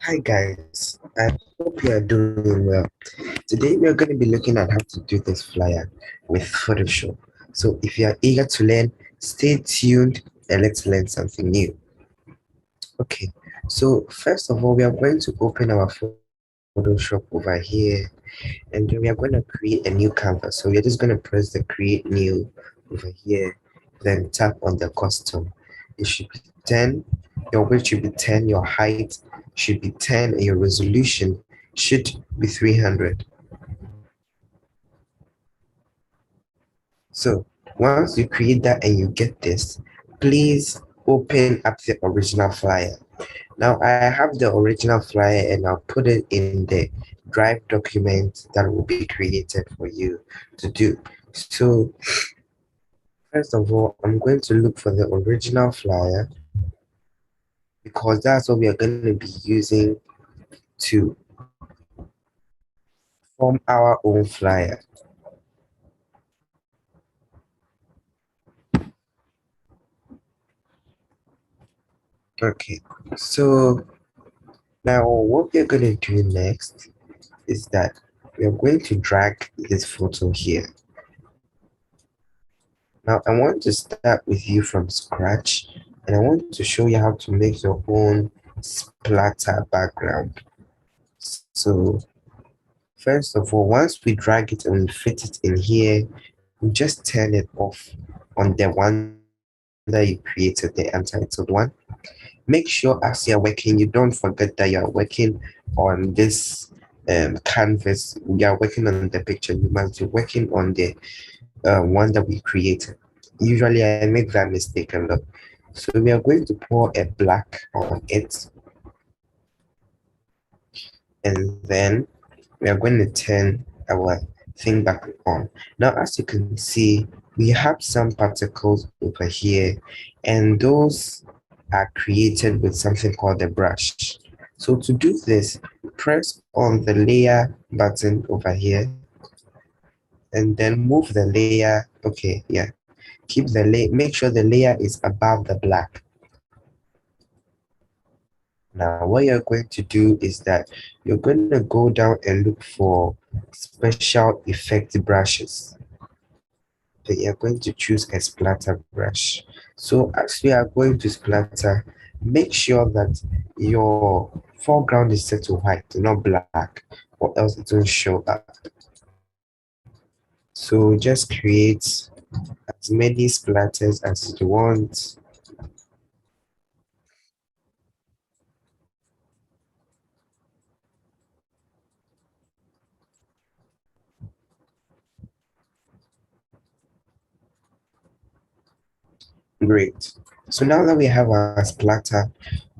Hi guys, I hope you are doing well. Today we are going to be looking at how to do this flyer with Photoshop. So if you are eager to learn, stay tuned and let's learn something new. Okay, so first of all, we are going to open our Photoshop over here and then we are going to create a new canvas. So we're just going to press the create new over here, then tap on the custom. It should be 10, your width should be 10, your height should be 10, and your resolution should be 300. So once you create that and you get this, please open up the original flyer. Now I have the original flyer and I'll put it in the Drive document that will be created for you to do. So first of all, I'm going to look for the original flyer because that's what we are going to be using to form our own flyer. Okay, so now what we're going to do next is that we are going to drag this photo here. Now I want to start with you from scratch and I want to show you how to make your own splatter background. So first of all, once we drag it and we fit it in here, we just turn it off on the one that you created, the untitled one. Make sure as you're working, you don't forget that you're working on this canvas. We are working on the picture. You must be working on the one that we created. Usually I make that mistake a lot. So we are going to pour a black on it, and then we are going to turn our thing back on. Now, as you can see, we have some particles over here, and those are created with something called a brush. So to do this, press on the layer button over here, and then move the layer. Okay, yeah. Keep the layer, make sure the layer is above the black. Now, what you're going to do is that you're going to go down and look for special effect brushes. But you're going to choose a splatter brush. So as we are going to splatter, make sure that your foreground is set to white, not black, or else it will show up. So just create as many splatters as you want. Great. So now that we have our splatter,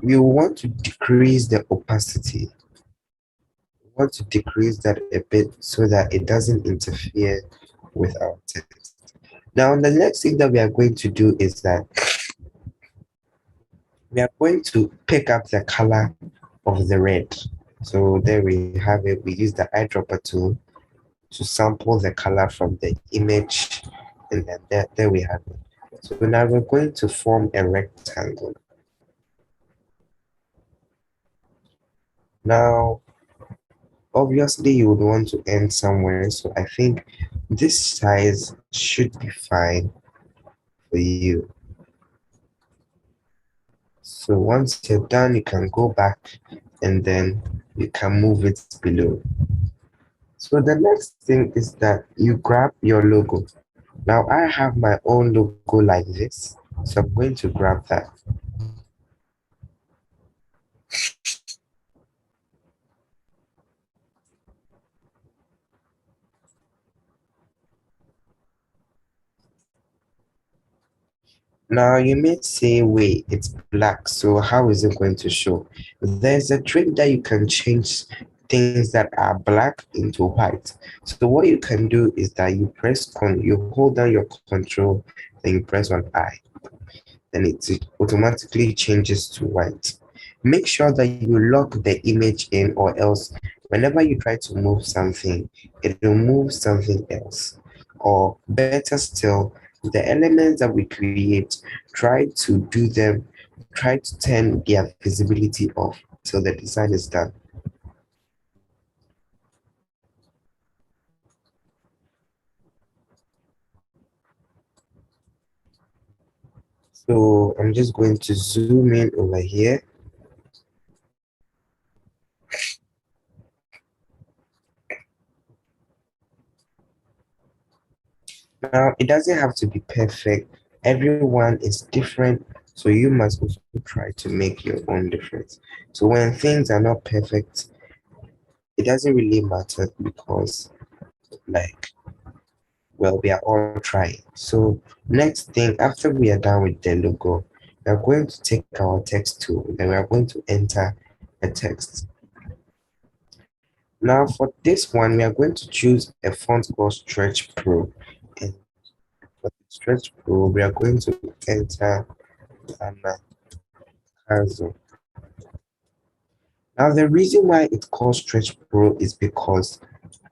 we want to decrease the opacity. We want to decrease that a bit so that it doesn't interfere with our text. Now, the next thing that we are going to do is that we are going to pick up the color of the red. So there we have it. We use the eyedropper tool to sample the color from the image, and then there we have it. So now we're going to form a rectangle. Now, obviously you would want to end somewhere, so I think this size should be fine for you. So once you're done, you can go back and then you can move it below. So the next thing is that you grab your logo. Now I have my own logo like this, so I'm going to grab that. Now you may say, wait, it's black, so how is it going to show? There's a trick that you can change things that are black into white. So what you can do is that you hold down your control, then you press on I, then it automatically changes to white. Make sure that you lock the image in, or else whenever you try to move something, it will move something else. Or better still, the elements that we create, try to turn their visibility off. till the design is done. So I'm just going to zoom in over here. Now, it doesn't have to be perfect. Everyone is different, so you must also try to make your own difference. So when things are not perfect, it doesn't really matter because, like, well, we are all trying. So next thing, after we are done with the logo, we are going to take our text tool, and we are going to enter a text. Now for this one, we are going to choose a font called Stretch Pro. And for the Stretch Pro, we are going to enter Anakazo. Now the reason why it's called Stretch Pro is because,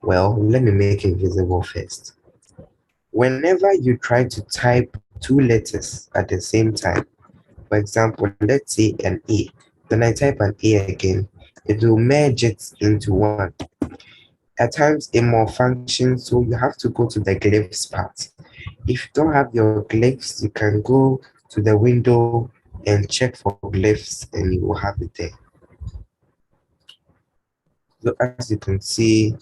well, let me make it visible first. Whenever you try to type two letters at the same time, for example, let's say an A, then I type an A again, it will merge it into one. At times it malfunctions, so you have to go to the glyphs part. If you don't have your glyphs, you can go to the window and check for glyphs and you will have it there. So as you can see,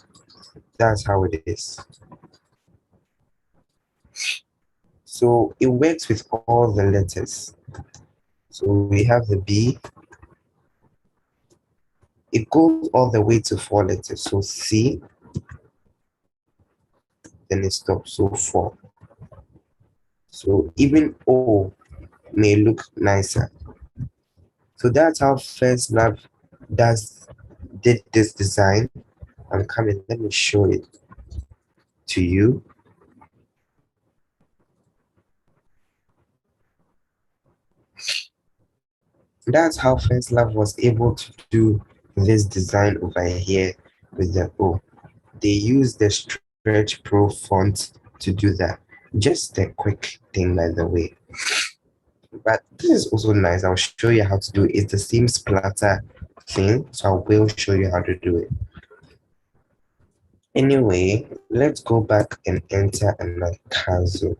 that's how it is. So it works with all the letters. So we have the B. It goes all the way to four letters. So C, then it stops. So four. So even O may look nicer. So that's how First Lab did this design. I'm coming, let me show it to you. That's how First Lab was able to do this design over here with the O. They used the Stretch Pro font to do that. Just a quick thing, by the way. But this is also nice. I'll show you how to do it. It's the same splatter thing, so I will show you how to do it. Anyway, let's go back and enter another cancel.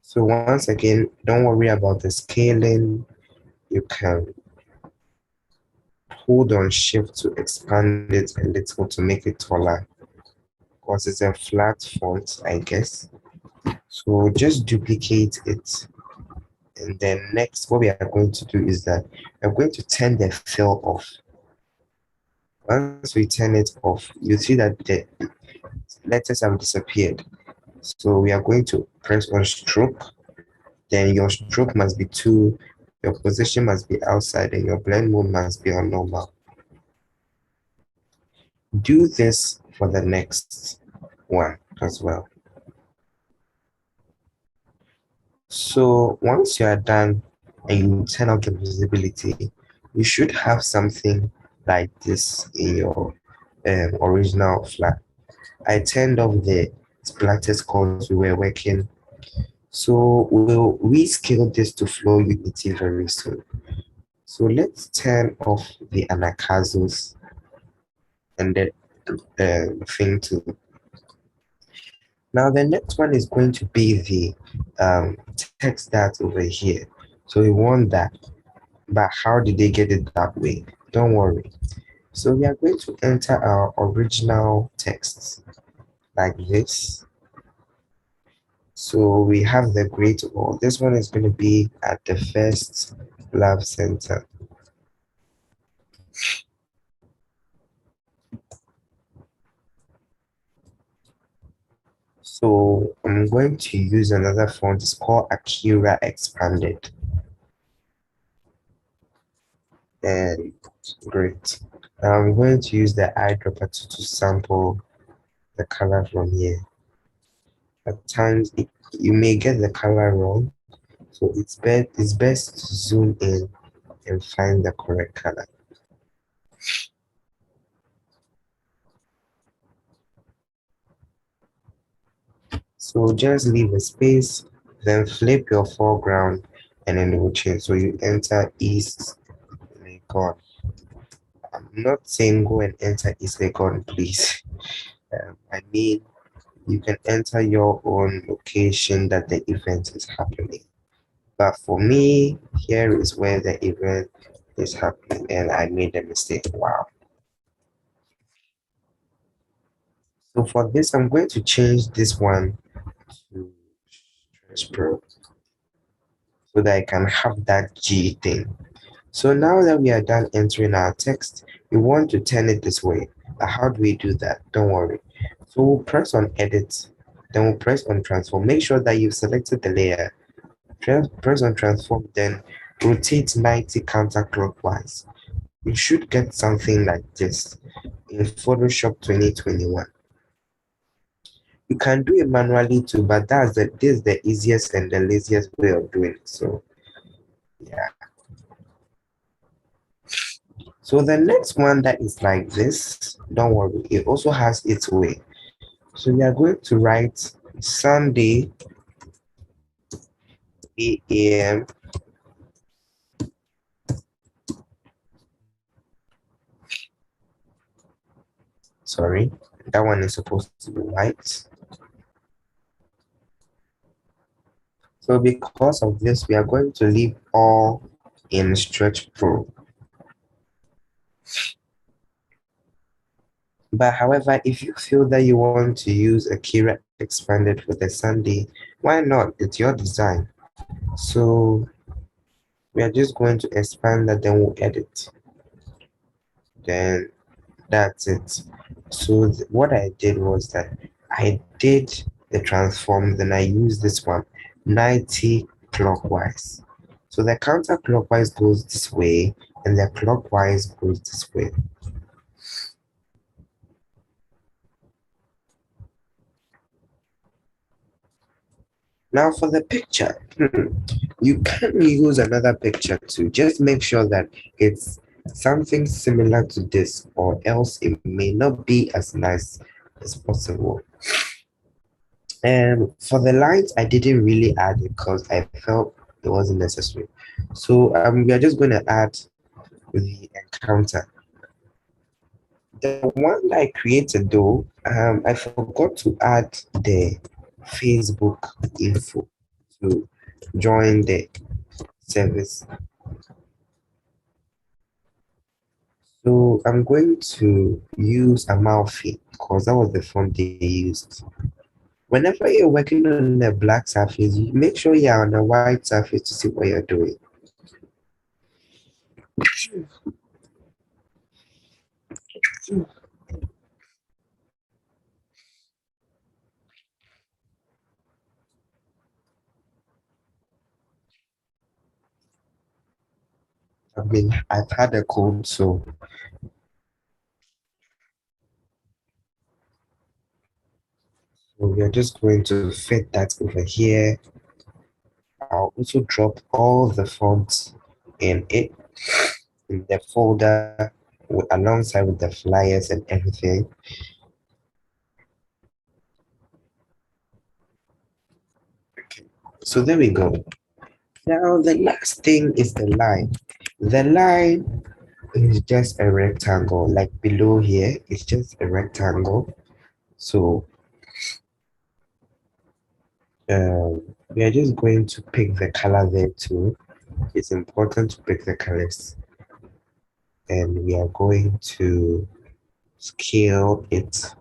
So once again, don't worry about the scaling. You can hold on shift to expand it a little to make it taller because it's a flat font, I guess. So just duplicate it. And then next, what we are going to do is that we're going to turn the fill off. Once we turn it off, you see that the letters have disappeared. So we are going to press on stroke. Then your stroke must be 2, your position must be outside, and your blend mode must be on normal. Do this for the next one as well. So once you are done and you turn off the visibility, you should have something like this in your original flat. I turned off the splatters because we were working. So we'll rescale this to Flow Unity very soon. So let's turn off the anakazos and the thing too. Now the next one is going to be the text that over here. So we want that, but how did they get it that way? Don't worry. So we are going to enter our original text like this. So we have the great wall. This one is going to be at the first lab center. So I'm going to use another font. It's called Akira Expanded. And great. Now I'm going to use the eyedropper to sample the color from here. At times you may get the color wrong, so it's best to zoom in and find the correct color. So just leave a space, then flip your foreground, and then it will change. So you enter East Legon. I'm not saying go and enter East Legon, please. I mean, you can enter your own location that the event is happening. But for me, here is where the event is happening, and I made a mistake. Wow. So for this, I'm going to change this one to Stretch Pro so that I can have that G thing. So now that we are done entering our text, we want to turn it this way. How do we do that? Don't worry. So we'll press on edit, then we'll press on transform. Make sure that you've selected the layer. Press on transform, then rotate 90 counterclockwise. You should get something like this in Photoshop 2021. You can do it manually too, but this is the easiest and the laziest way of doing it. So yeah. So the next one that is like this, don't worry, it also has its way. So we are going to write Sunday 8 a.m. Sorry, that one is supposed to be white. So because of this, we are going to leave all in Stretch Pro. But however, if you feel that you want to use a Kira expanded for the Sunday, why not? It's your design. So we are just going to expand that, then we'll edit. Then that's it. So what I did was that I did the transform, then I used this one 90 clockwise. So the counterclockwise goes this way and the clockwise goes this way. Now for the picture, you can use another picture too. Just make sure that it's something similar to this, or else it may not be as nice as possible. And for the lines, I didn't really add it because I felt it wasn't necessary. So we are just going to add the encounter. The one that I created though, I forgot to add the Facebook info to join the service. So I'm going to use Amalfi because that was the font they used. Whenever you're working on a black surface, you make sure you're on a white surface to see what you're doing. I've had a cold, so we're just going to fit that over here. I'll also drop all the fonts in it in the folder alongside with the flyers and everything. Okay. So there we go. Now the last thing is the line. The line is just a rectangle, like below here, it's just a rectangle. So we are just going to pick the color there too. It's important to pick the colors, and we are going to scale it.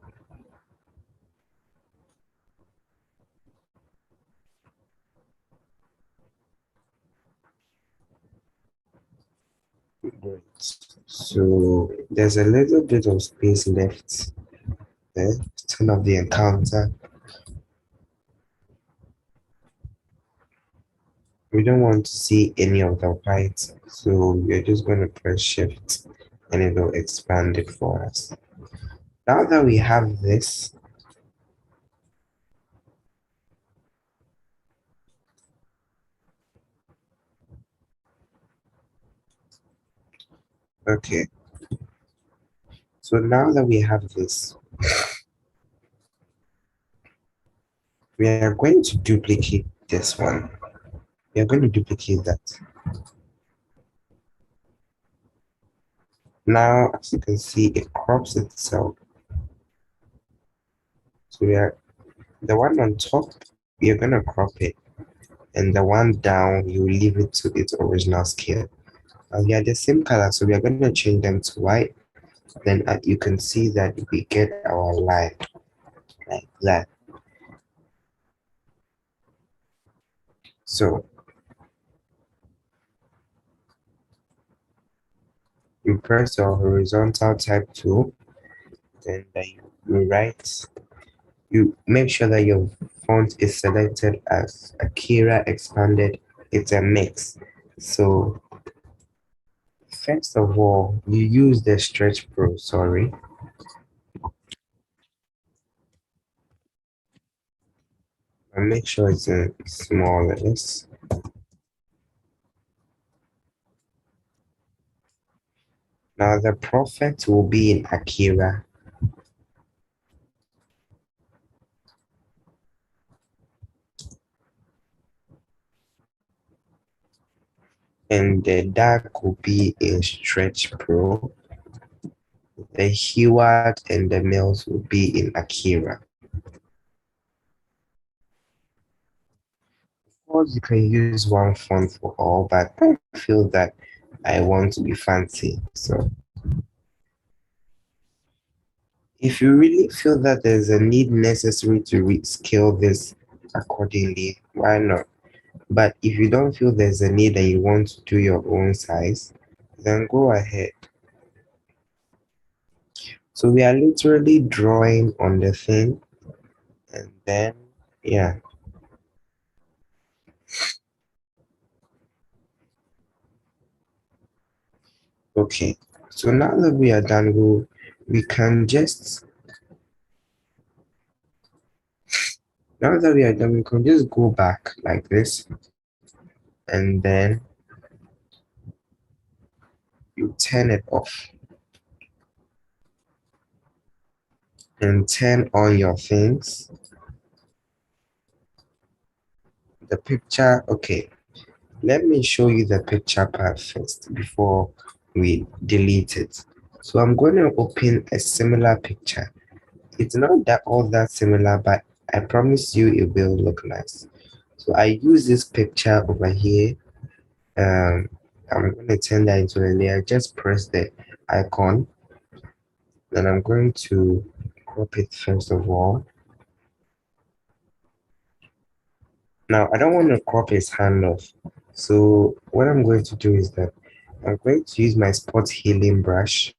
Right. So there's a little bit of space left there. Turn off the encounter. We don't want to see any of the white, so we're just going to press shift and it will expand it for us. Now that we have this, okay, so now that we have this, we are going to duplicate this one. We are going to duplicate that. Now, as you can see, it crops itself. So we are the one on top, you're gonna crop it, and the one down, you leave it to its original scale. Now they are the same color, so we are gonna change them to white. Then you can see that we get our line like that. So you press your horizontal type tool, then you write. You make sure that your font is selected as Akira expanded. It's a mix. So first of all, you use the Stretch Pro, sorry. And make sure it's in small letters. Now the prophet will be in Akira. And the dark will be in Stretch Pro. The Heward and the Mills will be in Akira. Of course, you can use one font for all, but I feel that I want to be fancy. So if you really feel that there's a need necessary to rescale this accordingly, why not? But if you don't feel there's a need and you want to do your own size, then go ahead. So we are literally drawing on the thing, and then, yeah. Okay. So now that we are done, we can just, now that we are done, we can just go back like this, and then you turn it off and turn on your things. The picture, okay. Let me show you the picture part first before we delete it. So I'm going to open a similar picture. It's not that all that similar, but I promise you it will look nice. So I use this picture over here. Um, I'm going to turn that into a layer. Just press the icon. Then I'm going to crop it first of all. Now I don't want to crop his hand off. So what I'm going to do is that I'm going to use my spot healing brush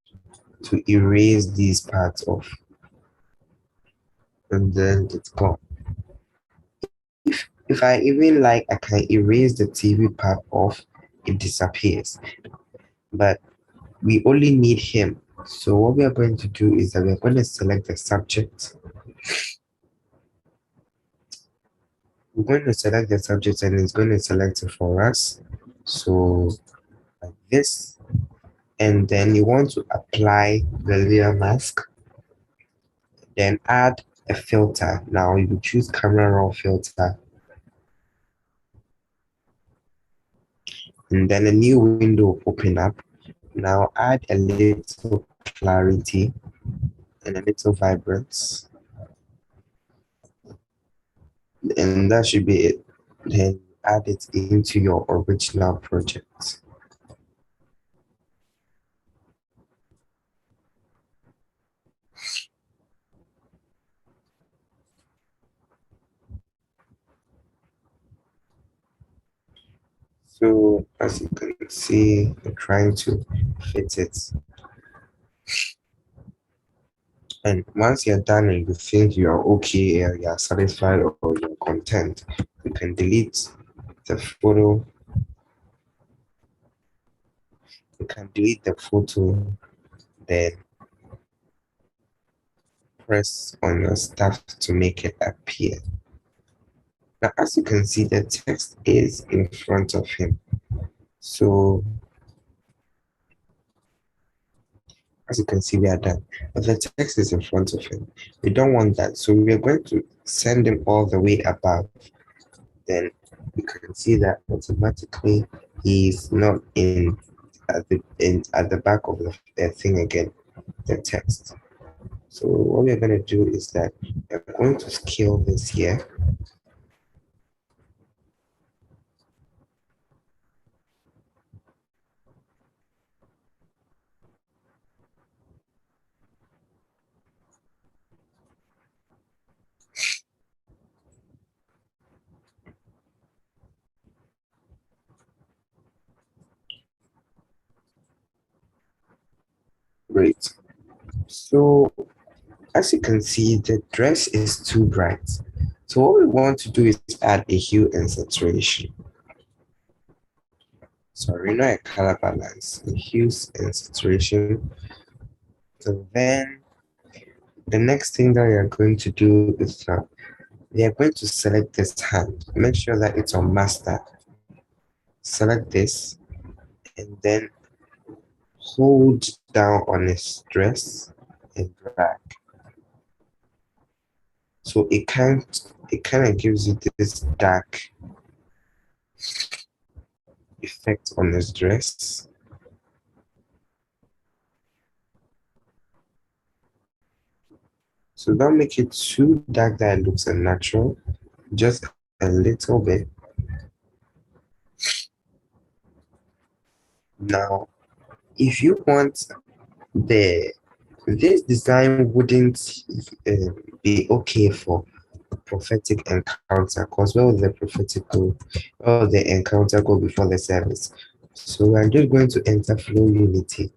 to erase these parts off, and then it's gone. If I even like, I can erase the TV part off, it disappears. But we only need him. So what we are going to do is that we're going to select the subject. We're going to select the subject and it's going to select it for us. So like this. And then you want to apply the layer mask. Then add a filter. Now you choose camera raw filter. And then a new window will open up. Now add a little clarity and a little vibrance. And that should be it. Then add it into your original project. So as you can see, I'm trying to fit it. And once you're done and you think you are okay and you're satisfied or you're content, you can delete the photo. You can delete the photo, then press on your stuff to make it appear. Now, as you can see, the text is in front of him. So As you can see, we are done. But the text is in front of him. We don't want that. So we are going to send him all the way above. Then you can see that automatically he's not at the back of the thing again, the text. So what we're going to do is that we're going to scale this here. Great. So as you can see, the dress is too bright. So what we want to do is add a hue and saturation. Sorry, not a color balance, a hues and saturation. So then the next thing that we are going to do is we are going to select this hand. Make sure that it's on master. Select this and then hold down on its dress and drag. So it kind of gives you this dark effect on his dress. So don't make it too dark that it looks unnatural, just a little bit. Now, if you want the this design wouldn't be okay for prophetic encounter, because where would the prophetic go? Or the encounter go before the service? So I'm just going to enter flow unity.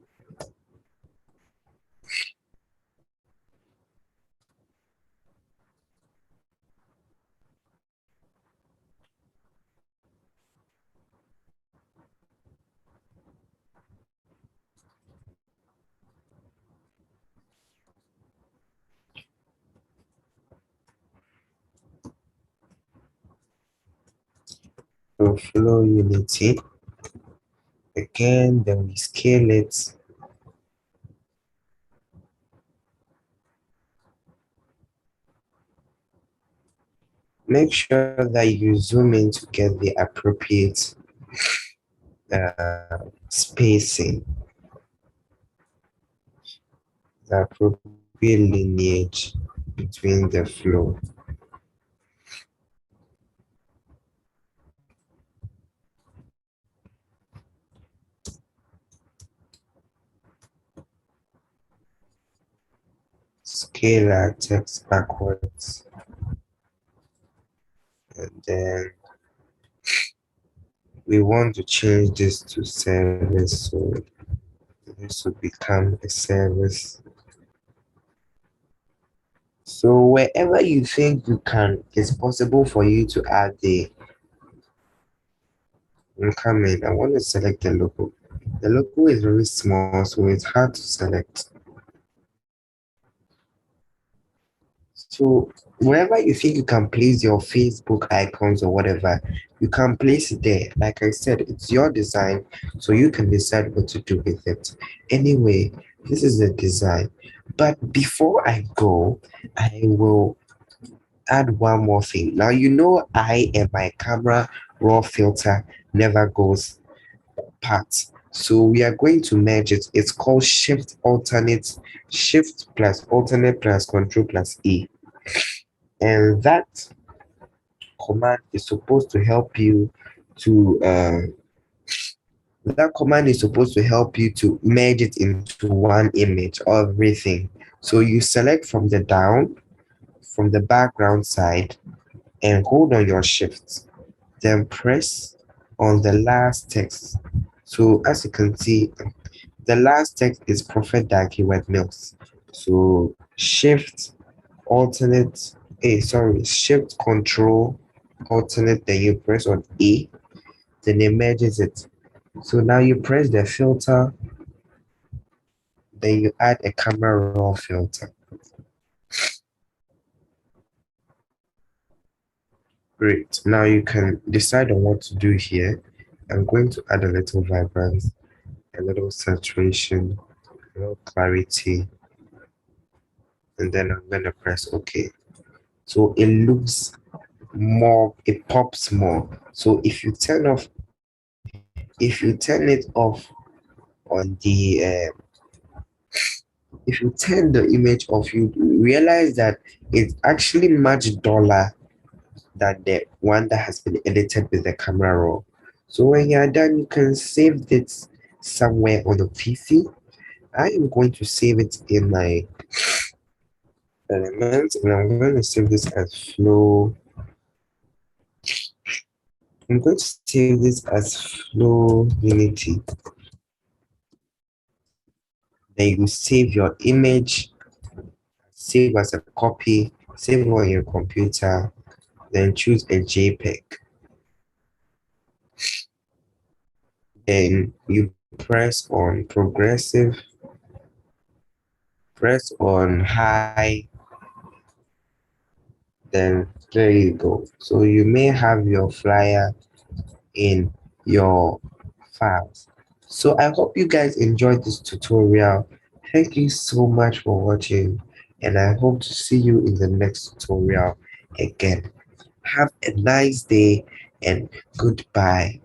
So flow unity again, then we scale it. Make sure that you zoom in to get the appropriate spacing, the appropriate lineage between the flow. Scale our text backwards, and then we want to change this to service, so this will become a service. So wherever you think you can, it's possible for you to add the incoming. I want to select the logo. The logo is very small, so it's hard to select. So wherever you think you can place your Facebook icons or whatever, you can place it there. Like I said, it's your design, so you can decide what to do with it. Anyway, this is the design. But before I go, I will add one more thing. Now you know I and my camera raw filter never goes apart. So we are going to merge it. It's called shift plus alternate plus control plus E. And that command is supposed to help you to merge it into one image, everything. So you select from the background side, and hold on your shift, then press on the last text. So as you can see, the last text is Prophet Daki Wet Mills. So shift control alternate, then you press on A, then it merges it. So now you press the filter, then you add a camera raw filter. Great. Now you can decide on what to do here. I'm going to add a little vibrance, a little saturation, low clarity, and then I'm gonna press OK. So it looks more, it pops more. So if you turn it off on if you turn the image off, you realize that it's actually much duller than the one that has been edited with the camera raw. So when you're done, you can save this somewhere on the PC. I am going to save it in my elements, and I'm going to save this as flow. I'm going to save this as flow unity. Then you save your image, save as a copy, save on your computer, then choose a JPEG. Then you press on progressive, press on high, then there you go. So you may have your flyer in your files. So I hope you guys enjoyed this tutorial. Thank you so much for watching, and I hope to see you in the next tutorial again. Have a nice day and goodbye.